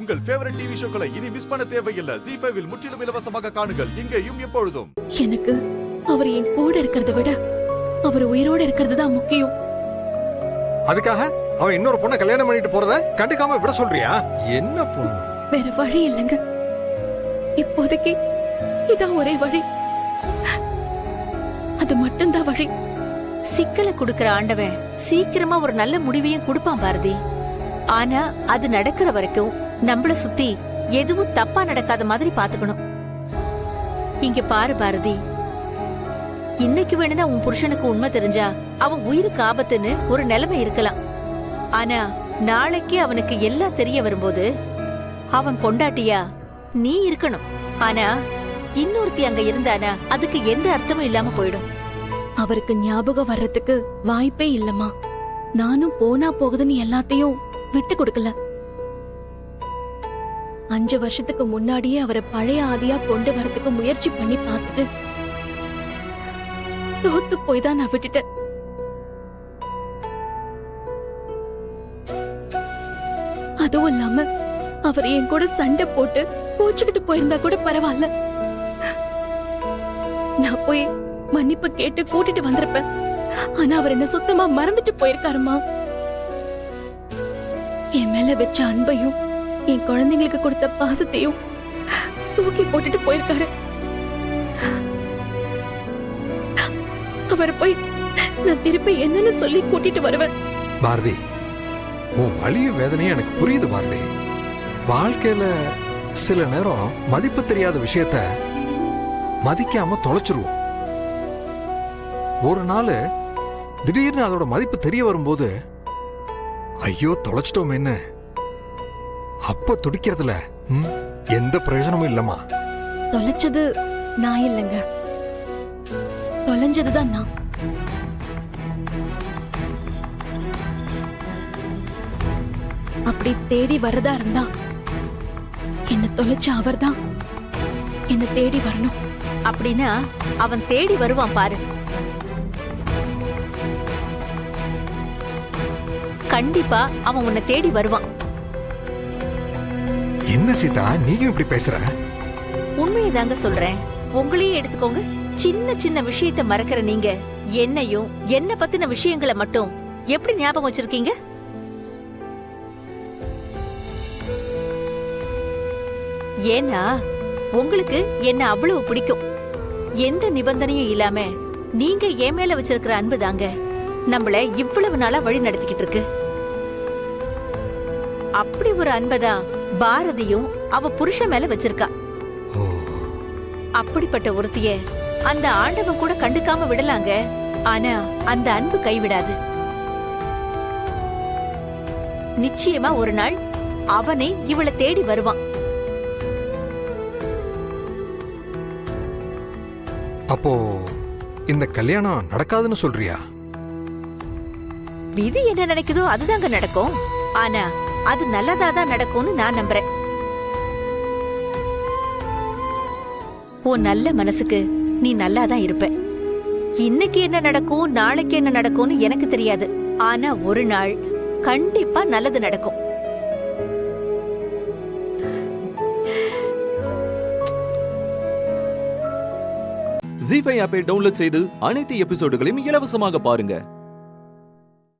உங்கள் favourite TV ஷோக்களை இனி miss பண்ண தேவையில்லை. ZEE5 இல் முற்றிலும் இலவசமாக காணுங்கள். இங்கேயும் எப்பொழுதும். எனக்கு அவர் என் கூட இருக்கிறத விட அவர் உயிரோட இருக்கிறது தான் முக்கியம். அதுக்காக அவன் இன்னொரு பொண்ணை கல்யாணம் பண்ணிட்டு போறத கண்டுக்காம விட சொல்றியா? என்ன பொண்ணு? வேற வழி இல்லைங்க. இப்போதைக்கு இதான் ஒரே வழி. அது மட்டும்தான் வழி. சிக்கலை கொடுக்கிற ஆண்டவன் சீக்கிரமா ஒரு நல்ல முடிவையும் கொடுப்பான் பாரதி. ஆனா அது நடக்கிற வரைக்கும் நம்மள சுத்தி எதுவும் தப்பா நடக்காத மாதிரி பாத்துக்கணும். இங்க பாரு பாரதி, இன்னைக்கு வேணும்னா உன் புருஷனுக்கு உண்மை தெரிஞ்சா அவன் உயிருக்கு ஆபத்துன்னு ஒரு நிலைமை இருக்கலாம். ஆனா நாளைக்கு அவனுக்கு எல்லாம் தெரிய வரும்போது அவன் பொண்டாட்டியா நீ இருக்கணும். ஆனா இன்னொருத்தி அங்க இருந்தானா அதுக்கு எந்த அர்த்தமும் இல்லாம போயிடும். அவருக்கு ஞாபகம் வர்றதுக்கு வாய்ப்பே இல்லம்மா. நானும் போனா போகுதுன்னு எல்லாத்தையும் விட்டு கொடுக்கல. 5 வருஷத்துக்கு முன்னாடியே அவரை பழைய ஆதியா கொண்டு வரதுக்கு முயற்சி பண்ணி பார்த்துட்டு தோத்து போய் தான் நான் விட்டுட்டேன். அதுவும் இல்லாம அவர் என் கூட சண்டை போட்டு கோச்சுக்கிட்டு போயிருந்தா கூட பரவாயில்ல. நான் போய் மன்னிப்பு கேட்டு கூட்டிட்டு வந்திருப்பேன். ஆனா அவர் என்ன சுத்தமா மறந்துட்டு போயிருக்காருமா. என் மேல வச்ச அன்பையும் என் குழந்தைங்களுக்கு கொடுத்த பாசத்தையும் தூக்கி போட்டுட்டு போயிருக்காரு. அவரை போய் நான் திருப்பி என்னன்னு சொல்லி கூட்டிட்டு வருவேன். பாரதி, உன் வலியும் வேதனையும் எனக்கு புரியுது பாரதி. வாழ்க்கையில சில நேரம் மதிப்பு தெரியாத விஷயத்த மதிக்காம தொலைச்சிருவோம். ஒரு நாள் திடீர்னு அதோட மதிப்பு தெரிய வரும்போது ஐயோ தொலைச்சிட்டோமேன்னு அப்ப துடிக்கிறதுல எந்த பிரயோஜனமும் இல்லம்மா. தொலைச்சது நான் இல்லைங்க, தொலைஞ்சதுதான் நான். அப்படி தேடி வரதா இருந்தா என்ன தொலைச்ச அவர்தான் என்ன தேடி வரணும். அப்படின்னா அவன் தேடி வருவான் பாரு. கண்டிப்பா அவன் உன்னை தேடி வருவான். என்ன சீதா நீயும் இப்படி பேசுற? உண்மையை தாங்க சொல்றேன். உங்களையே எடுத்துக்கோங்க. சின்ன சின்ன விஷயத்தை மறக்கிற நீங்க என்னையும் என்ன பத்தின விஷயங்களை மட்டும் எப்படி ஞாபகம் வச்சிருக்கீங்க? ஏன்னா உங்களுக்கு என்ன அவ்வளவு பிடிக்கும். எந்த நிபந்தனையும் இல்லாம நீங்க என் மேல வச்சிருக்கிற அன்பு தாங்க நம்மள இவ்வளவு நாளா வழி நடத்திக்கிட்டு இருக்கு. அப்படி ஒரு அன்பதான் பாரதியும் அவ புருஷன் மேல வச்சிருக்கா. அப்படிப்பட்ட ஒருத்திய அந்த ஆண்டவன் கூட கண்டுக்காம விடலாங்க. ஆனா அந்த அன்பு கைவிடாது. நிச்சயமா ஒரு நாள் அவனை இவளை தேடி வருவான். அப்போ இந்த கல்யாணம் நடக்காதுன்னு சொல்றியா? விதி என்ன நினைக்குதோ அதுதாங்க நடக்கும். ஆனா அது நல்லதாதான் நடக்கும்னு நான் நம்புறேன். உன் நல்ல மனசுக்கு நீ நல்லாதான் இருப்ப. இன்னைக்கு என்ன நடக்கும் நாளைக்கு என்ன நடக்கும்னு எனக்கு தெரியாது. ஆனா ஒரு நாள் கண்டிப்பா நல்லது நடக்கும். ZEE5 ஆப்பை டவுன்லோட் செய்து அனைத்து எபிசோடுகளையும் இலவசமாக பாருங்க.